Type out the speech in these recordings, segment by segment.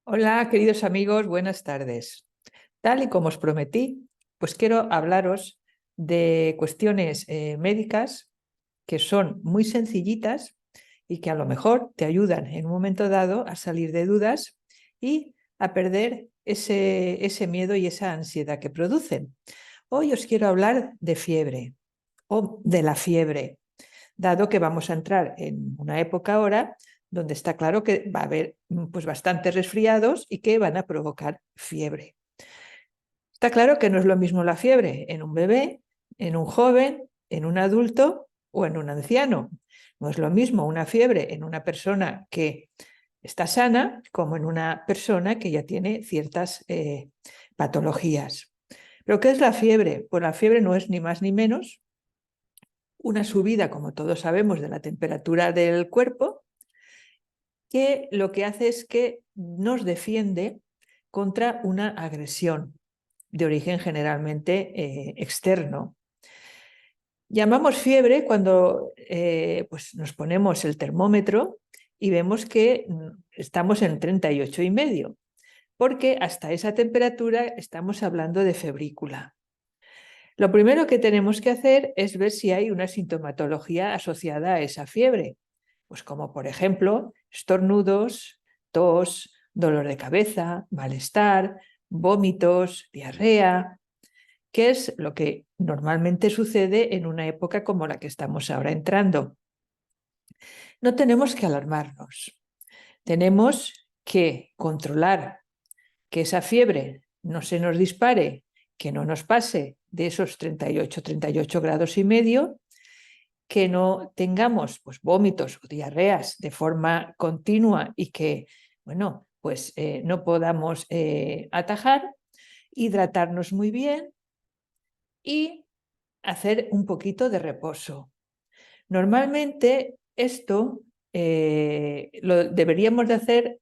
Hola, queridos amigos, buenas tardes. Tal y como os prometí, pues quiero hablaros de cuestiones médicas que son muy sencillitas y que a lo mejor te ayudan en un momento dado a salir de dudas y a perder ese miedo y esa ansiedad que producen. Hoy os quiero hablar de fiebre o de la fiebre, dado que vamos a entrar en una época ahora donde está claro que va a haber pues bastantes resfriados y que van a provocar fiebre. Está claro que no es lo mismo la fiebre en un bebé, en un joven, en un adulto o en un anciano. No es lo mismo una fiebre en una persona que está sana como en una persona que ya tiene ciertas patologías. ¿Pero qué es la fiebre? Pues la fiebre no es ni más ni menos una subida, como todos sabemos, de la temperatura del cuerpo, que lo que hace es que nos defiende contra una agresión de origen generalmente externo. Llamamos fiebre cuando pues nos ponemos el termómetro y vemos que estamos en 38,5, porque hasta esa temperatura estamos hablando de febrícula. Lo primero que tenemos que hacer es ver si hay una sintomatología asociada a esa fiebre, pues como por ejemplo estornudos, tos, dolor de cabeza, malestar, vómitos, diarrea, que es lo que normalmente sucede en una época como la que estamos ahora entrando. No tenemos que alarmarnos, tenemos que controlar que esa fiebre no se nos dispare, que no nos pase de esos 38 grados y medio, que no tengamos pues, vómitos o diarreas de forma continua y que, bueno, pues no podamos atajar, hidratarnos muy bien y hacer un poquito de reposo. Normalmente esto lo deberíamos de hacer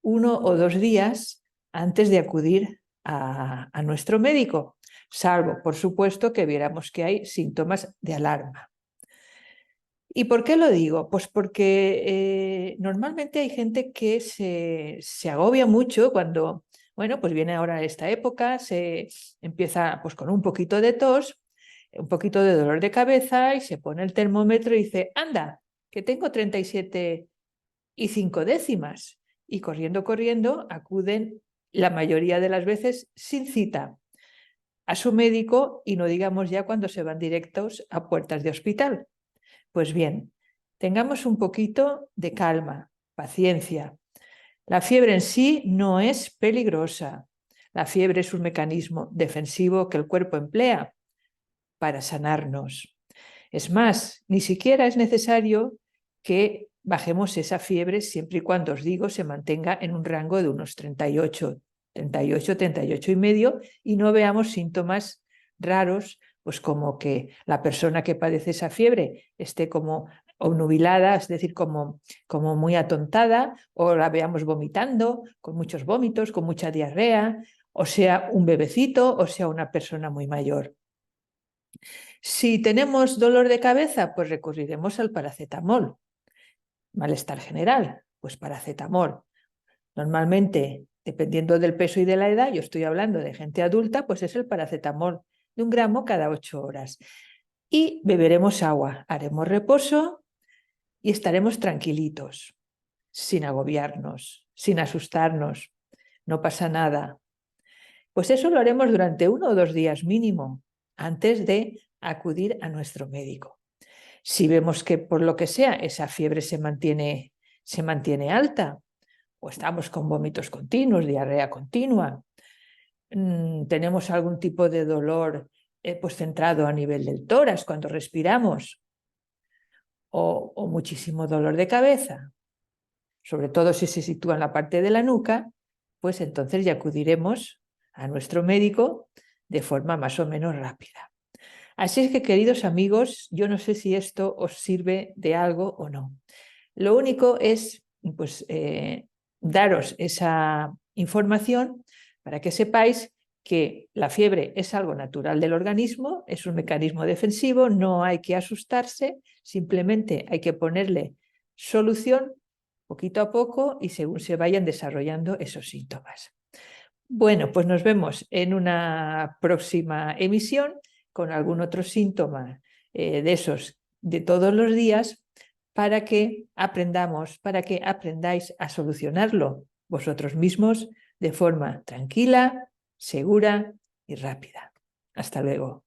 1 o 2 días antes de acudir a nuestro médico, salvo, por supuesto, que viéramos que hay síntomas de alarma. ¿Y por qué lo digo? Pues porque normalmente hay gente que se agobia mucho cuando, bueno, pues viene ahora esta época, se empieza pues con un poquito de tos, un poquito de dolor de cabeza y se pone el termómetro y dice, anda, que tengo 37,5 y corriendo, acuden la mayoría de las veces sin cita a su médico y no digamos ya cuando se van directos a puertas de hospital. Pues bien, tengamos un poquito de calma, paciencia. La fiebre en sí no es peligrosa. La fiebre es un mecanismo defensivo que el cuerpo emplea para sanarnos. Es más, ni siquiera es necesario que bajemos esa fiebre siempre y cuando, os digo, se mantenga en un rango de unos 38,5 y no veamos síntomas raros, pues como que la persona que padece esa fiebre esté como obnubilada, es decir, como muy atontada, o la veamos vomitando, con muchos vómitos, con mucha diarrea, o sea un bebecito, o sea una persona muy mayor. Si tenemos dolor de cabeza, pues recurriremos al paracetamol. Malestar general, pues paracetamol. Normalmente, dependiendo del peso y de la edad, yo estoy hablando de gente adulta, pues es el paracetamol de 1 gramo cada 8 horas. Y beberemos agua, haremos reposo y estaremos tranquilitos, sin agobiarnos, sin asustarnos. No pasa nada. Pues eso lo haremos durante 1 o 2 días mínimo, antes de acudir a nuestro médico. Si vemos que por lo que sea esa fiebre se mantiene alta, o estamos con vómitos continuos, diarrea continua, tenemos algún tipo de dolor pues centrado a nivel del tórax cuando respiramos, o muchísimo dolor de cabeza, sobre todo si se sitúa en la parte de la nuca, pues entonces ya acudiremos a nuestro médico de forma más o menos rápida. Así es que, queridos amigos, yo no sé si esto os sirve de algo o no. Lo único es pues, daros esa información para que sepáis que la fiebre es algo natural del organismo, es un mecanismo defensivo, no hay que asustarse, simplemente hay que ponerle solución poquito a poco y según se vayan desarrollando esos síntomas. Bueno, pues nos vemos en una próxima emisión con algún otro síntoma de esos de todos los días para que aprendamos, para que aprendáis a solucionarlo vosotros mismos de forma tranquila, segura y rápida. Hasta luego.